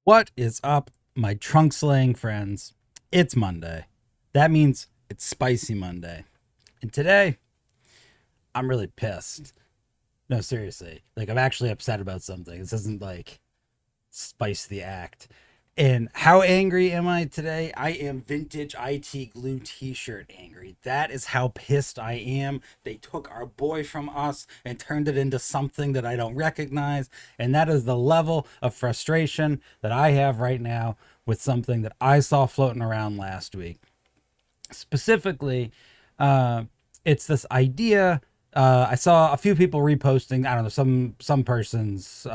What is up, my trunk slaying friends? It's Monday. That means it's Spicy Monday. And today, I'm really pissed. No, seriously. Like, I'm actually upset about something. This isn't like spice the act. And how angry am I today? I am vintage IT glue t-shirt angry. That is how pissed I am. They took our boy from us and turned it into something that I don't recognize. And that is the level of frustration that I have right now with something that I saw floating around last week. Specifically, it's this idea. I saw a few people reposting, I don't know, some person's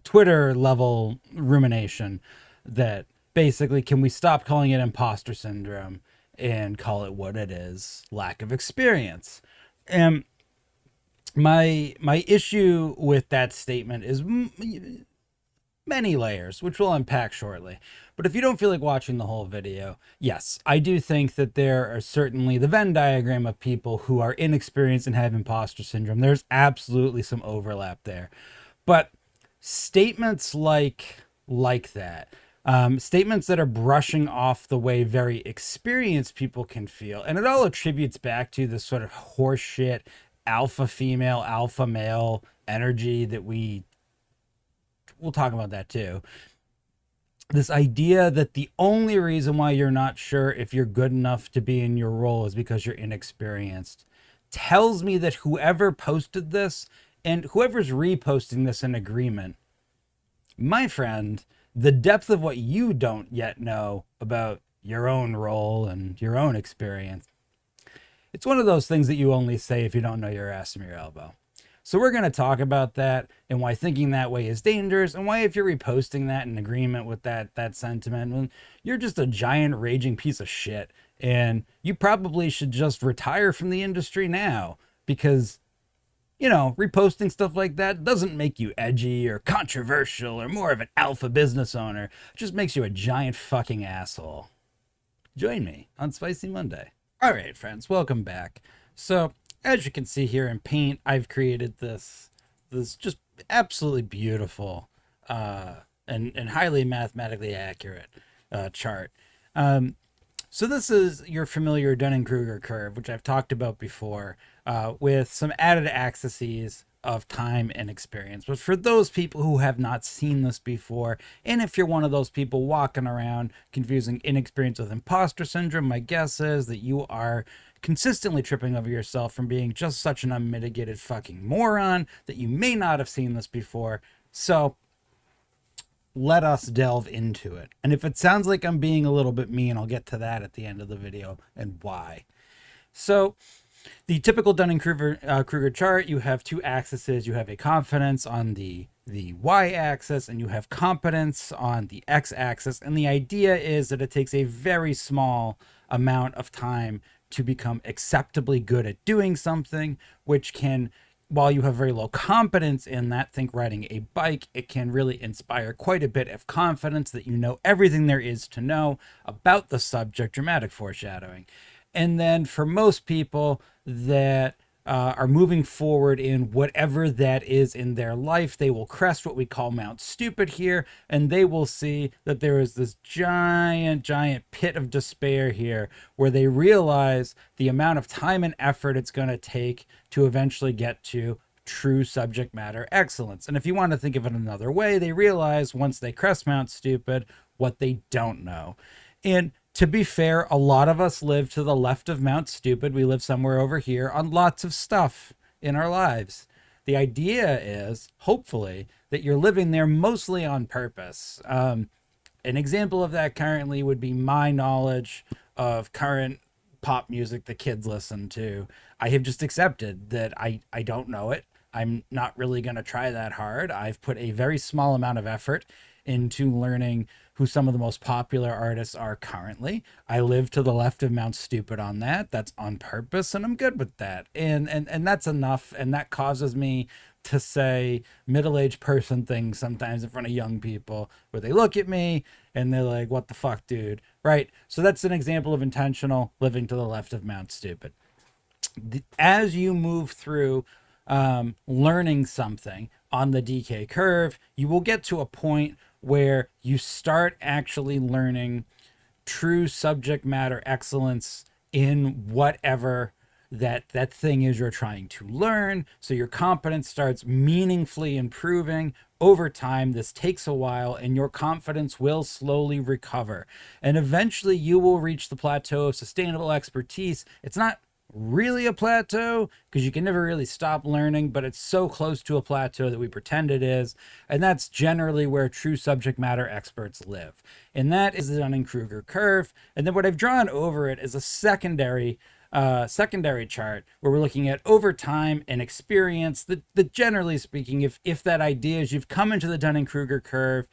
Twitter level rumination that basically, can we stop calling it imposter syndrome and call it what it is, lack of experience. And my issue with that statement is many layers, which we'll unpack shortly. But if you don't feel like watching the whole video, yes, I do think that there are certainly the Venn diagram of people who are inexperienced and have imposter syndrome. There's absolutely some overlap there. But statements like that, statements that are brushing off the way very experienced people can feel, and it all attributes back to this sort of horseshit alpha female, alpha male energy that we'll talk about that too. This idea that the only reason why you're not sure if you're good enough to be in your role is because you're inexperienced tells me that whoever posted this and whoever's reposting this in agreement, my friend, the depth of what you don't yet know about your own role and your own experience, it's one of those things that you only say if you don't know your ass from your elbow. So we're going to talk about that and why thinking that way is dangerous, and why if you're reposting that in agreement with that sentiment, well, you're just a giant raging piece of shit, and you probably should just retire from the industry now, because, you know, reposting stuff like that doesn't make you edgy or controversial or more of an alpha business owner. It just makes you a giant fucking asshole. Join me on Spicy Monday. All right, friends, welcome back. So, as you can see here in paint, I've created this just absolutely beautiful and highly mathematically accurate chart. So this is your familiar Dunning-Kruger curve, which I've talked about before, with some added axes of time and experience. But for those people who have not seen this before, and if you're one of those people walking around confusing inexperience with imposter syndrome, my guess is that you are consistently tripping over yourself from being just such an unmitigated fucking moron that you may not have seen this before. So let us delve into it. And if it sounds like I'm being a little bit mean, I'll get to that at the end of the video and why. So the typical Dunning-Kruger chart, you have two axes. You have a confidence on the y-axis, and you have competence on the x-axis. And the idea is that it takes a very small amount of time to become acceptably good at doing something, which can, while you have very low competence in that, think riding a bike, it can really inspire quite a bit of confidence that you know everything there is to know about the subject, dramatic foreshadowing. And then for most people that are moving forward in whatever that is in their life, they will crest what we call Mount Stupid here, and they will see that there is this giant pit of despair here, where they realize the amount of time and effort it's going to take to eventually get to true subject matter excellence. And if you want to think of it another way, they realize once they crest Mount Stupid what they don't know. And to be fair, a lot of us live to the left of Mount Stupid. We live somewhere over here on lots of stuff in our lives. The idea is, hopefully, that you're living there mostly on purpose. An example of that currently would be my knowledge of current pop music that kids listen to. I have just accepted that I don't know it. I'm not really going to try that hard. I've put a very small amount of effort into learning who some of the most popular artists are currently. I live to the left of Mount Stupid on that. That's on purpose, and I'm good with that. And that's enough, and that causes me to say middle-aged person things sometimes in front of young people, where they look at me and they're like, what the fuck, dude? Right? So that's an example of intentional living to the left of Mount Stupid. As you move through learning something on the decay curve, you will get to a point where you start actually learning true subject matter excellence in whatever that thing is you're trying to learn. So your competence starts meaningfully improving over time. This takes a while, and your confidence will slowly recover. And eventually you will reach the plateau of sustainable expertise. It's not really a plateau because you can never really stop learning, but it's so close to a plateau that we pretend it is. And that's generally where true subject matter experts live. And that is the Dunning-Kruger curve. And then what I've drawn over it is a secondary chart where we're looking at over time and experience that generally speaking, if that idea is you've come into the Dunning-Kruger curve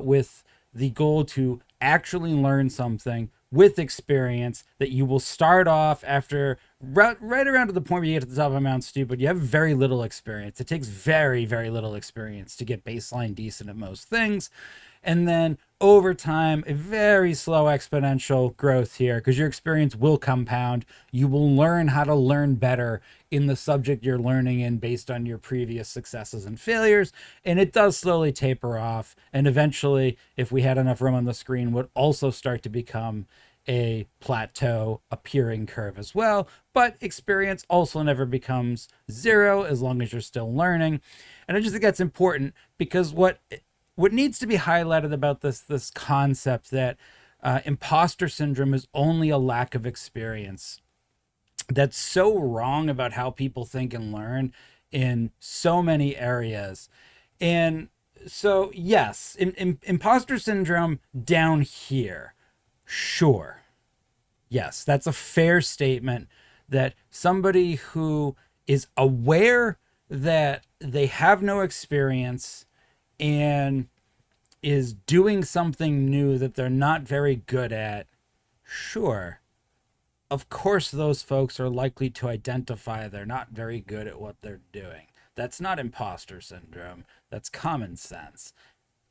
with the goal to actually learn something with experience, that you will start off after right around to the point where you get to the top of Mount Stupid, you have very little experience. It takes very, very little experience to get baseline decent at most things. And then over time, a very slow exponential growth here because your experience will compound. You will learn how to learn better in the subject you're learning in based on your previous successes and failures. And it does slowly taper off. And eventually, if we had enough room on the screen, would also start to become a plateau appearing curve as well. But experience also never becomes zero as long as you're still learning. And I just think that's important because what needs to be highlighted about this concept that imposter syndrome is only a lack of experience, that's so wrong about how people think and learn in so many areas. And so, yes, imposter syndrome down here, sure. Yes, that's a fair statement that somebody who is aware that they have no experience and is doing something new that they're not very good at, sure, of course those folks are likely to identify they're not very good at what they're doing. That's not imposter syndrome. That's common sense.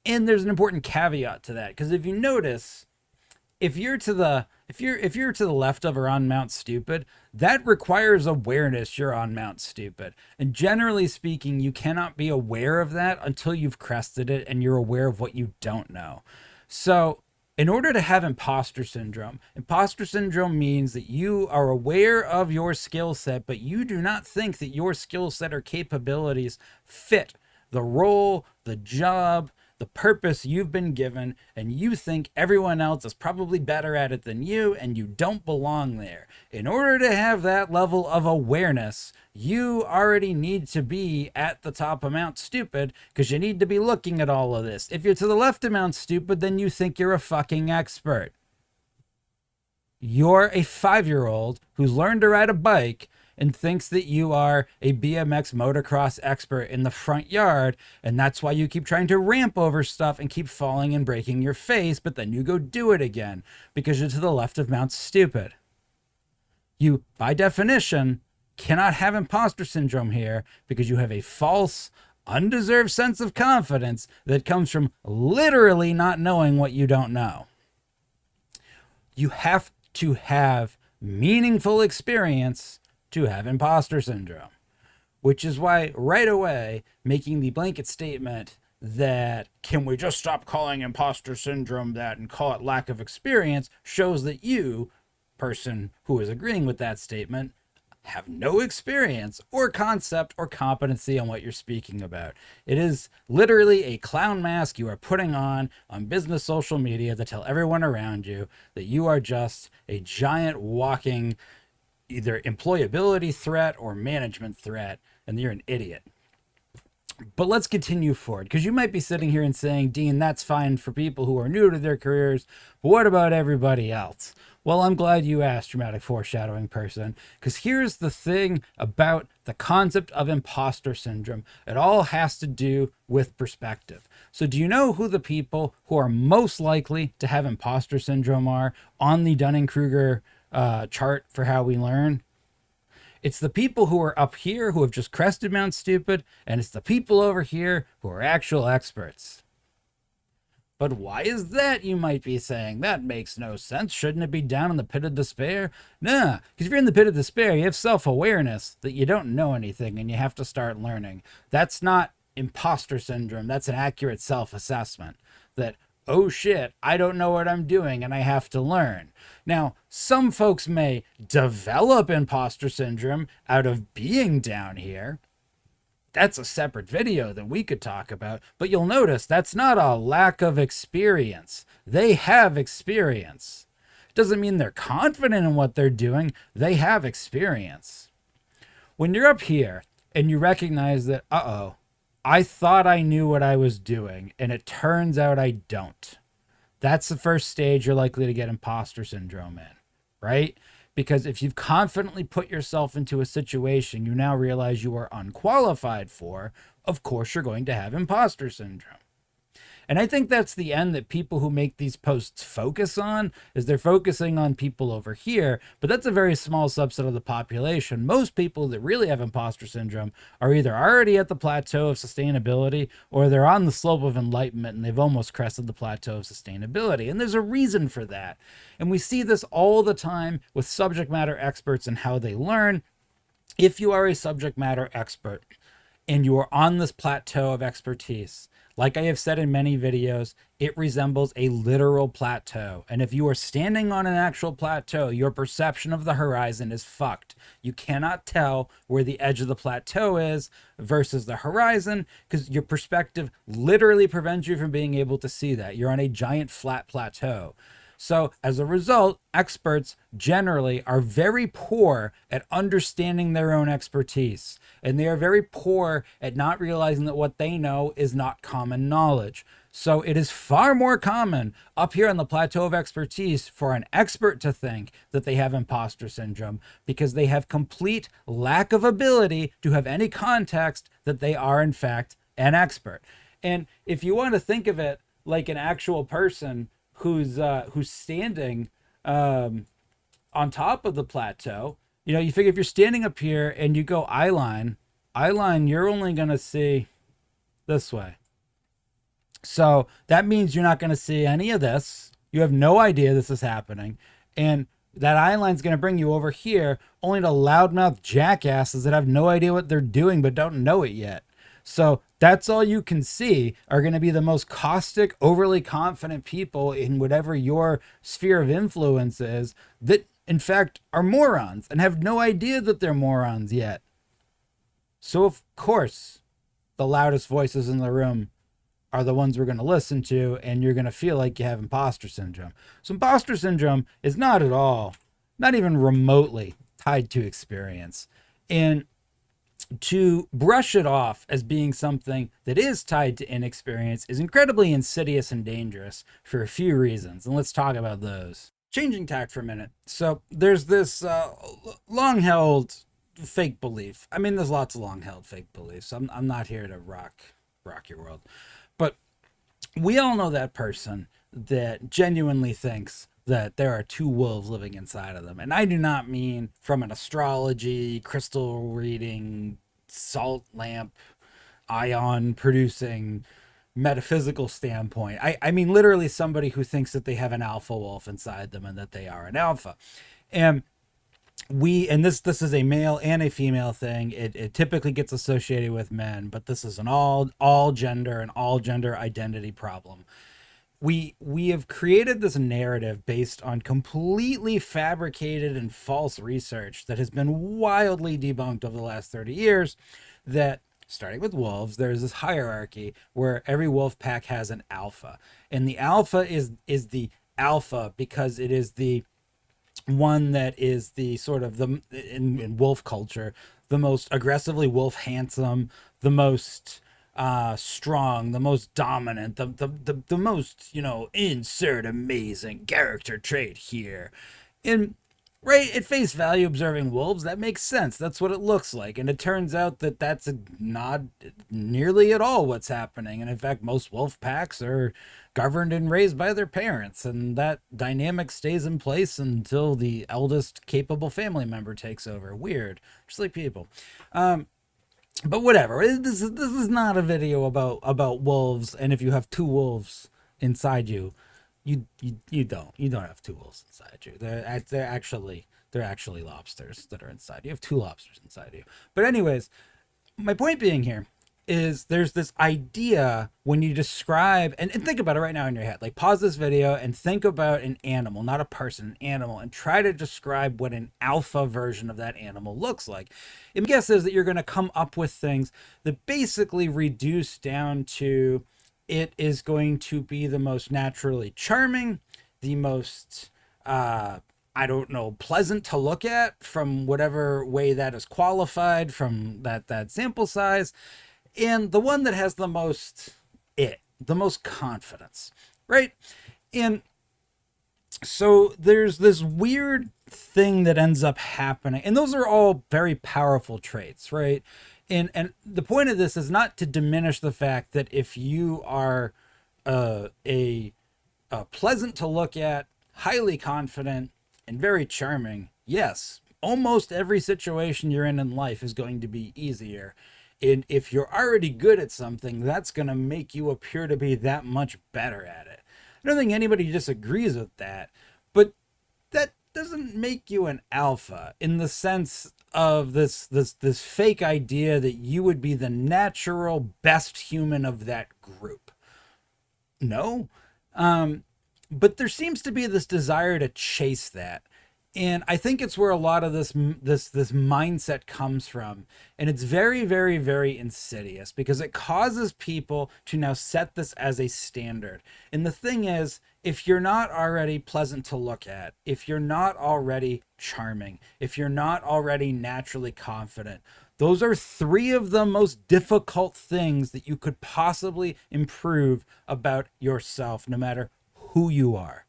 And there's an important caveat to that, because if you notice, if you're to the left of or on Mount Stupid, that requires awareness you're on Mount Stupid. And generally speaking, you cannot be aware of that until you've crested it and you're aware of what you don't know. So in order to have imposter syndrome means that you are aware of your skill set, but you do not think that your skill set or capabilities fit the role, the job, the purpose you've been given, and you think everyone else is probably better at it than you, and you don't belong there. In order to have that level of awareness, you already need to be at the top of Mount Stupid, because you need to be looking at all of this. If you're to the left of Mount Stupid, then you think you're a fucking expert. You're a 5-year-old who's learned to ride a bike and thinks that you are a BMX motocross expert in the front yard, and that's why you keep trying to ramp over stuff and keep falling and breaking your face, but then you go do it again because you're to the left of Mount Stupid. You, by definition, cannot have imposter syndrome here because you have a false, undeserved sense of confidence that comes from literally not knowing what you don't know. You have to have meaningful experience to have imposter syndrome, which is why right away making the blanket statement that can we just stop calling imposter syndrome that and call it lack of experience shows that you, person who is agreeing with that statement, have no experience or concept or competency on what you're speaking about. It is literally a clown mask you are putting on business social media to tell everyone around you that you are just a giant walking either employability threat or management threat, and you're an idiot. But let's continue forward, because you might be sitting here and saying, Dean, that's fine for people who are new to their careers, but what about everybody else? Well, I'm glad you asked, dramatic foreshadowing person, because here's the thing about the concept of imposter syndrome. It all has to do with perspective. So do you know who the people who are most likely to have imposter syndrome are on the Dunning-Kruger chart for how we learn? It's the people who are up here who have just crested Mount Stupid, and it's the people over here who are actual experts. But why is that, you might be saying? That makes no sense. Shouldn't it be down in the pit of despair? Nah, because if you're in the pit of despair, you have self-awareness that you don't know anything and you have to start learning. That's not imposter syndrome. That's an accurate self-assessment that, oh shit, I don't know what I'm doing and I have to learn. Now, some folks may develop imposter syndrome out of being down here. That's a separate video that we could talk about, but you'll notice that's not a lack of experience. They have experience. Doesn't mean they're confident in what they're doing. They have experience. When you're up here and you recognize that, uh-oh, I thought I knew what I was doing, and it turns out I don't. That's the first stage you're likely to get imposter syndrome in, right? Because if you've confidently put yourself into a situation you now realize you are unqualified for, of course you're going to have imposter syndrome. And I think that's the end that people who make these posts focus on, is they're focusing on people over here, but that's a very small subset of the population. Most people that really have imposter syndrome are either already at the plateau of sustainability, or they're on the slope of enlightenment and they've almost crested the plateau of sustainability. And there's a reason for that. And we see this all the time with subject matter experts and how they learn. If you are a subject matter expert and you are on this plateau of expertise, like I have said in many videos, it resembles a literal plateau. And if you are standing on an actual plateau, your perception of the horizon is fucked. You cannot tell where the edge of the plateau is versus the horizon, because your perspective literally prevents you from being able to see that. You're on a giant flat plateau. So as a result, experts generally are very poor at understanding their own expertise, and they are very poor at not realizing that what they know is not common knowledge. So it is far more common up here on the plateau of expertise for an expert to think that they have imposter syndrome, because they have complete lack of ability to have any context that they are in fact an expert. And if you want to think of it like an actual person who's standing on top of the plateau, you know, you figure if you're standing up here and you go eye line, you're only going to see this way. So that means you're not going to see any of this. You have no idea this is happening. And that eye line is going to bring you over here only to loudmouth jackasses that have no idea what they're doing but don't know it yet. So that's all you can see are going to be the most caustic, overly confident people in whatever your sphere of influence is, that in fact are morons and have no idea that they're morons yet. So of course, the loudest voices in the room are the ones we're going to listen to, and you're going to feel like you have imposter syndrome. So imposter syndrome is not at all, not even remotely tied to experience. And to brush it off as being something that is tied to inexperience is incredibly insidious and dangerous for a few reasons. And let's talk about those. Changing tack for a minute. So there's this long-held fake belief. I mean, there's lots of long-held fake beliefs. I'm not here to rock your world. But we all know that person that genuinely thinks that there are two wolves living inside of them. And I do not mean from an astrology, crystal reading, salt lamp, ion producing, metaphysical standpoint. I mean literally somebody who thinks that they have an alpha wolf inside them and that they are an alpha. And this is a male and a female thing. It typically gets associated with men, but this is an all gender and all gender identity problem. We have created this narrative based on completely fabricated and false research that has been wildly debunked over the last 30 years, that starting with wolves, there's this hierarchy where every wolf pack has an alpha. And the alpha is the alpha because it is the one that is the sort of the in wolf culture, the most aggressively wolf handsome, the most strong, the most dominant, the most, you know, insert amazing character trait here. And right at face value, observing wolves, that makes sense. That's what it looks like. And it turns out that that's not nearly at all what's happening. And in fact, most wolf packs are governed and raised by their parents, and that dynamic stays in place until the eldest capable family member takes over. Weird, just like people. But whatever. This is not a video about wolves. And if you have two wolves inside you, you don't have two wolves inside you. They're actually lobsters that are inside you. You have two lobsters inside you. But anyways, my point being here is there's this idea when you describe, and think about it right now in your head, like pause this video and think about an animal, not a person, an animal, and try to describe what an alpha version of that animal looks like. And my guess is that you're going to come up with things that basically reduce down to it is going to be the most naturally charming, the most, I don't know, pleasant to look at from whatever way that is qualified from that sample size, and the one that has the most the most confidence, right? And so there's this weird thing that ends up happening, and those are all very powerful traits, right? And the point of this is not to diminish the fact that if you are a pleasant to look at, highly confident, and very charming, yes, almost every situation you're in life is going to be easier. And if you're already good at something, that's going to make you appear to be that much better at it. I don't think anybody disagrees with that, but that doesn't make you an alpha in the sense of this fake idea that you would be the natural best human of that group. No. But there seems to be this desire to chase that. And I think it's where a lot of this mindset comes from. And it's very, very, very insidious because it causes people to now set this as a standard. And the thing is, if you're not already pleasant to look at, if you're not already charming, if you're not already naturally confident, those are three of the most difficult things that you could possibly improve about yourself, no matter who you are.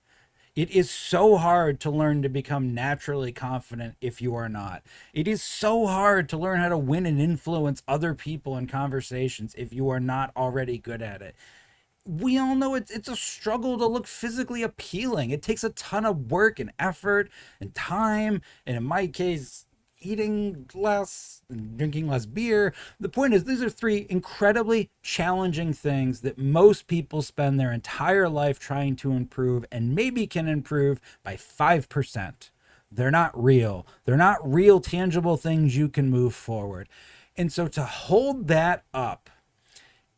It is so hard to learn to become naturally confident if you are not. It is so hard to learn how to win and influence other people in conversations if you are not already good at it. We all know it's a struggle to look physically appealing. It takes a ton of work and effort and time, and in my case, eating less and drinking less beer. The point is, these are three incredibly challenging things that most people spend their entire life trying to improve and maybe can improve by 5%. They're not real. They're not real tangible things you can move forward. And so to hold that up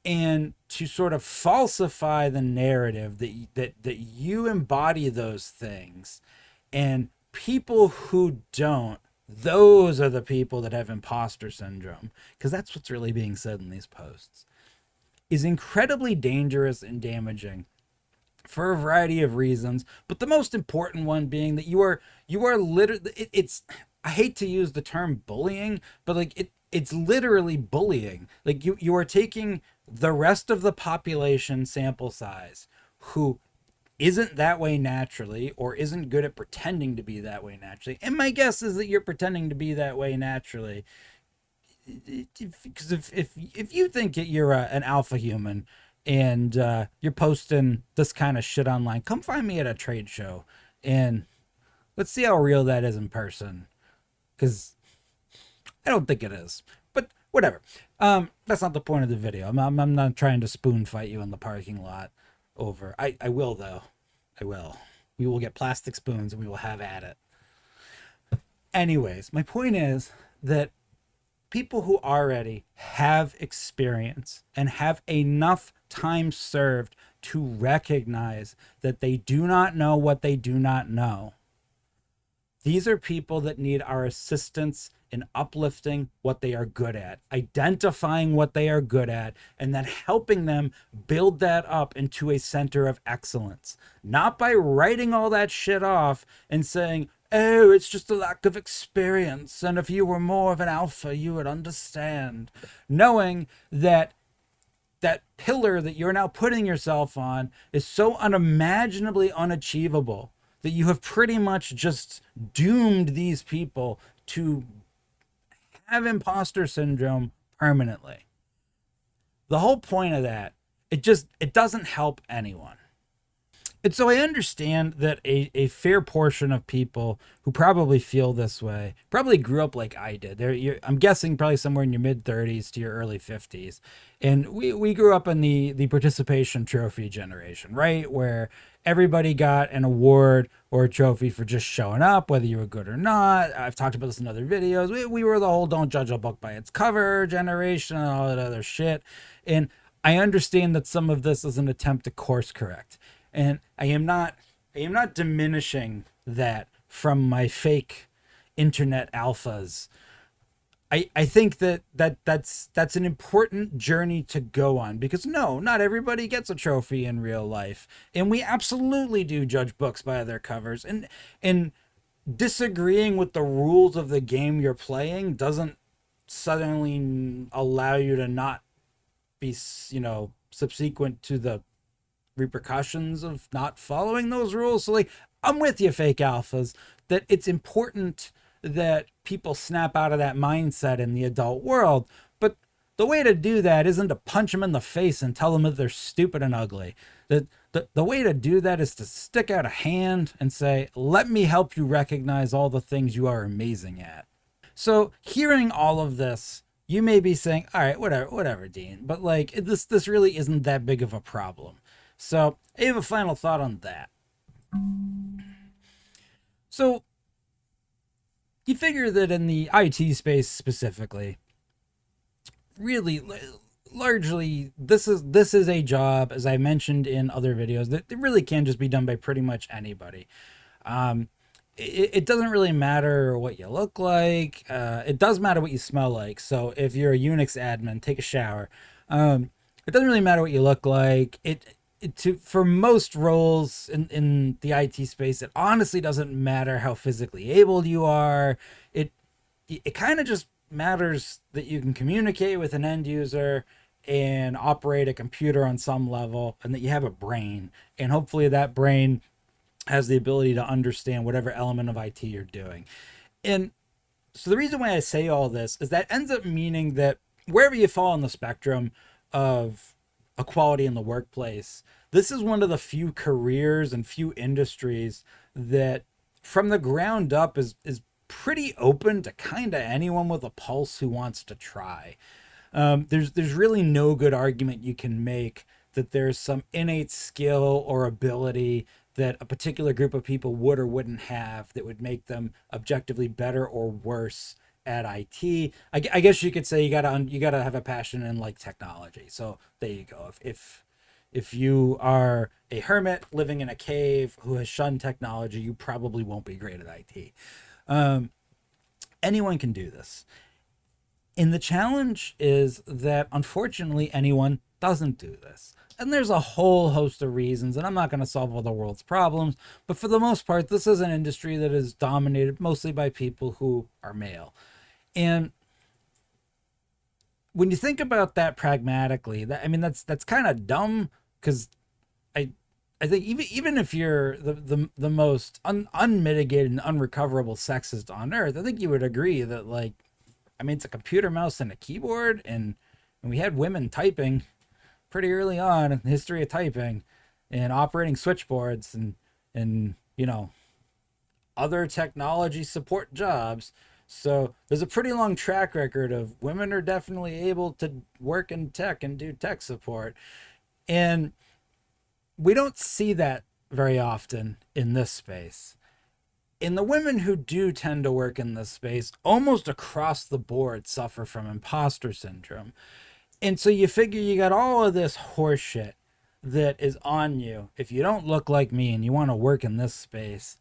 and to sort of falsify the narrative that you embody those things, and people who don't, those are the people that have imposter syndrome, because that's what's really being said in these posts, is incredibly dangerous and damaging for a variety of reasons. But the most important one being that you are literally, it's, I hate to use the term bullying, but like it's literally bullying. Like you are taking the rest of the population sample size who isn't that way naturally or isn't good at pretending to be that way naturally. And my guess is that you're pretending to be that way naturally. Because if you think you're an alpha human and you're posting this kind of shit online, come find me at a trade show and let's see how real that is in person. Because I don't think it is. But whatever. That's not the point of the video. I'm not trying to spoon fight you in the parking lot over. I will, though. I will. We will get plastic spoons and we will have at it. Anyways, my point is that people who already have experience and have enough time served to recognize that they do not know what they do not know, these are people that need our assistance in uplifting what they are good at, identifying what they are good at, and then helping them build that up into a center of excellence. Not by writing all that shit off and saying, oh, it's just a lack of experience, and if you were more of an alpha, you would understand. Knowing that that pillar that you're now putting yourself on is so unimaginably unachievable that you have pretty much just doomed these people to have imposter syndrome permanently. The whole point of that, it doesn't help anyone. And so I understand that a fair portion of people who probably feel this way probably grew up like I did. I'm guessing probably somewhere in your mid 30s to your early 50s. And we grew up in the participation trophy generation, right? Where everybody got an award or a trophy for just showing up, whether you were good or not. I've talked about this in other videos. We were the whole don't judge a book by its cover generation and all that other shit. And I understand that some of this is an attempt to course correct. And I am not diminishing that from my fake internet alphas. I think that's an important journey to go on, because no, not everybody gets a trophy in real life. And we absolutely do judge books by their covers. And disagreeing with the rules of the game you're playing doesn't suddenly allow you to not be, subsequent to the repercussions of not following those rules. So, like, I'm with you, fake alphas, that it's important that people snap out of that mindset in the adult world. But the way to do that isn't to punch them in the face and tell them that they're stupid and ugly. The way to do that is to stick out a hand and say, let me help you recognize all the things you are amazing at. So hearing all of this, you may be saying, all right, whatever, Dean, but like this really isn't that big of a problem. So I have a final thought on that. So you figure that in the IT space specifically, really largely this is a job, as I mentioned in other videos, that really can just be done by pretty much anybody. It doesn't really matter what you look like. It does matter what you smell like. So if you're a Unix admin, take a shower. It doesn't really matter what you look like. For most roles in the IT space, it honestly doesn't matter how physically able you are. It kind of just matters that you can communicate with an end user and operate a computer on some level, and that you have a brain, and hopefully that brain has the ability to understand whatever element of IT you're doing. And so the reason why I say all this is that ends up meaning that wherever you fall on the spectrum of equality in the workplace, this is one of the few careers and few industries that from the ground up is pretty open to kind of anyone with a pulse who wants to try. There's really no good argument you can make that there's some innate skill or ability that a particular group of people would or wouldn't have that would make them objectively better or worse at IT. I guess you could say you gotta have a passion in like technology. So there you go. If you are a hermit living in a cave who has shunned technology, you probably won't be great at IT. Anyone can do this. And the challenge is that unfortunately anyone doesn't do this. And there's a whole host of reasons, and I'm not going to solve all the world's problems, but for the most part, this is an industry that is dominated mostly by people who are male. And when you think about that pragmatically, that's kind of dumb, because I think even if you're the most unmitigated and unrecoverable sexist on earth, I think you would agree that, like, it's a computer mouse and a keyboard, and we had women typing pretty early on in the history of typing and operating switchboards and other technology support jobs. So there's a pretty long track record of women are definitely able to work in tech and do tech support. And we don't see that very often in this space. And the women who do tend to work in this space almost across the board suffer from imposter syndrome. And so you figure you got all of this horseshit that is on you if you don't look like me and you want to work in this space.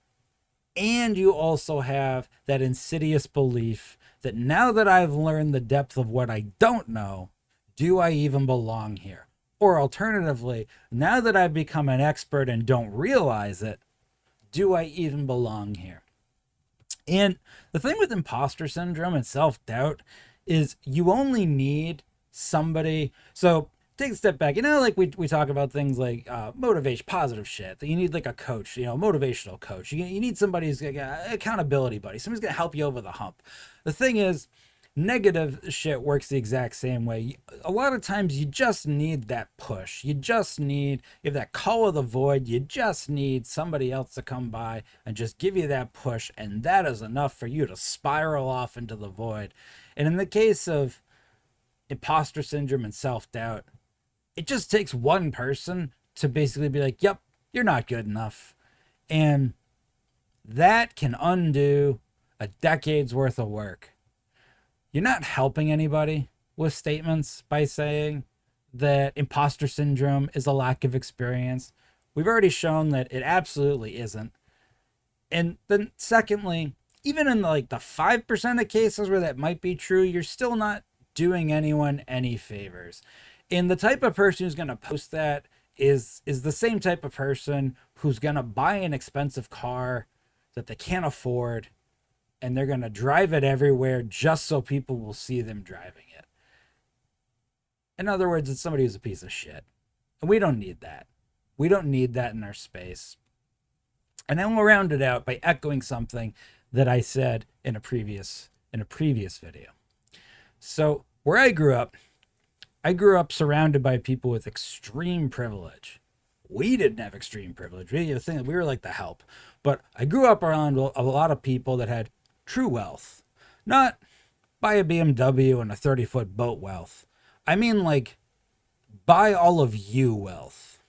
And you also have that insidious belief that now that I've learned the depth of what I don't know, do I even belong here? Or alternatively, now that I've become an expert and don't realize it, do I even belong here? And the thing with imposter syndrome and self-doubt is you only need somebody. So take a step back, like we talk about things like motivation, positive shit, that you need like a coach, motivational coach. You need somebody who's like an accountability buddy, somebody's going to help you over the hump. The thing is, Negative shit works the exact same way. A lot of times you just need that push. You have that call of the void. You just need somebody else to come by and just give you that push. And that is enough for you to spiral off into the void. And in the case of imposter syndrome and self-doubt, it just takes one person to basically be like, yep, you're not good enough. And that can undo a decade's worth of work. You're not helping anybody with statements by saying that imposter syndrome is a lack of experience. We've already shown that it absolutely isn't. And then secondly, even in like the 5% of cases where that might be true, you're still not doing anyone any favors. And the type of person who's going to post that is the same type of person who's going to buy an expensive car that they can't afford, and they're going to drive it everywhere just so people will see them driving it. In other words, it's somebody who's a piece of shit. And we don't need that. We don't need that in our space. And then we'll round it out by echoing something that I said in a previous video. So where I grew up surrounded by people with extreme privilege. We didn't have extreme privilege. We were like the help. But I grew up around a lot of people that had true wealth. Not buy a BMW and a 30-foot boat wealth. I mean like buy all of you wealth.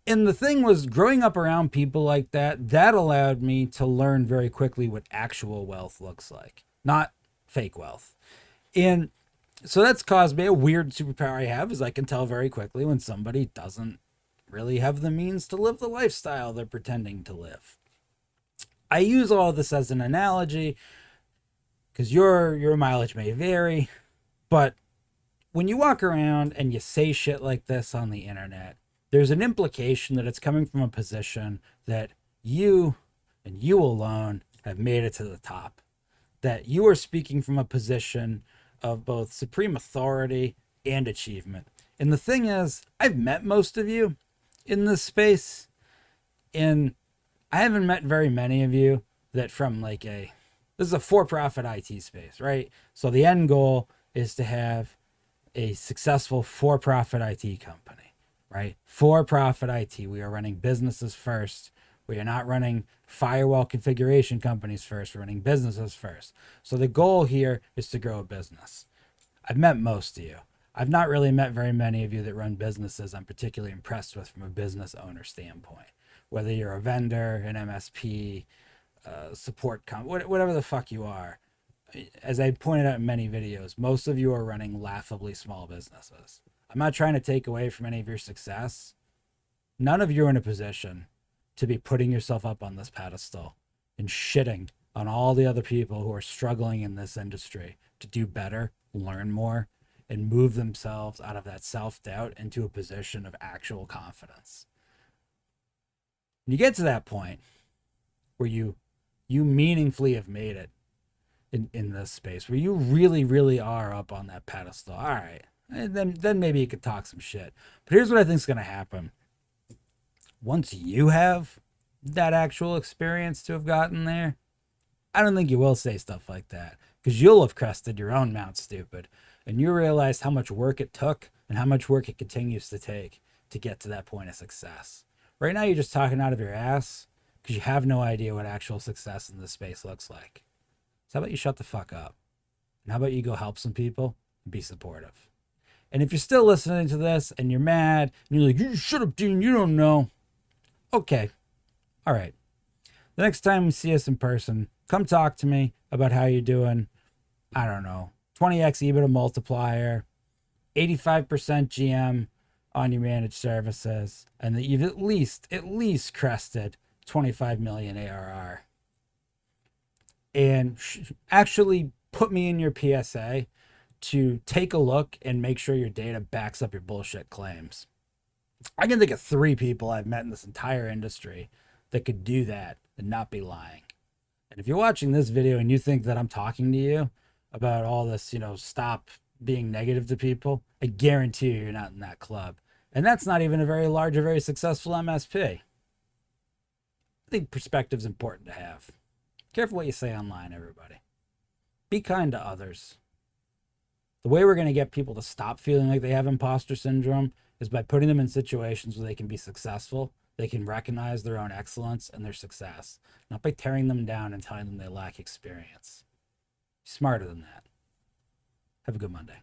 And the thing was, growing up around people like that allowed me to learn very quickly what actual wealth looks like, not fake wealth. And so that's caused me a weird superpower I have, is I can tell very quickly when somebody doesn't really have the means to live the lifestyle they're pretending to live. I use all this as an analogy because your mileage may vary, but when you walk around and you say shit like this on the internet, there's an implication that it's coming from a position that you and you alone have made it to the top, that you are speaking from a position of both supreme authority and achievement. And the thing is, I've met most of you in this space, and I haven't met very many of you that from like this is a for-profit IT space, right? So the end goal is to have a successful for-profit IT company, right? For-profit IT. We are running businesses first. We are not running firewall configuration companies first. We're running businesses first. So the goal here is to grow a business. I've met most of you. I've not really met very many of you that run businesses I'm particularly impressed with from a business owner standpoint. Whether you're a vendor, an MSP, support whatever the fuck you are. As I pointed out in many videos, most of you are running laughably small businesses. I'm not trying to take away from any of your success. None of you are in a position to be putting yourself up on this pedestal and shitting on all the other people who are struggling in this industry to do better, learn more, and move themselves out of that self-doubt into a position of actual confidence. When you get to that point where you meaningfully have made it in this space, where you really, really are up on that pedestal, all right, and then maybe you could talk some shit. But here's what I think is going to happen. Once you have that actual experience to have gotten there, I don't think you will say stuff like that, because you'll have crested your own Mount Stupid, and you realize how much work it took and how much work it continues to take to get to that point of success. Right now, you're just talking out of your ass because you have no idea what actual success in this space looks like. So how about you shut the fuck up? And how about you go help some people and be supportive? And if you're still listening to this and you're mad and you're like, you shut up, Dean, you don't know. Okay. All right. The next time we see us in person, come talk to me about how you're doing. I don't know, 20x EBITDA multiplier, 85% GM on your managed services, and that you've at least crested 25 million ARR. And actually put me in your PSA to take a look and make sure your data backs up your bullshit claims. I can think of 3 people I've met in this entire industry that could do that and not be lying. And if you're watching this video and you think that I'm talking to you about all this, stop being negative to people, I guarantee you're not in that club. And that's not even a very large or very successful MSP. I think perspective's important to have. Careful what you say online, everybody. Be kind to others. The way we're going to get people to stop feeling like they have imposter syndrome is by putting them in situations where they can be successful. They can recognize their own excellence and their success, not by tearing them down and telling them they lack experience. Smarter than that. Have a good Monday.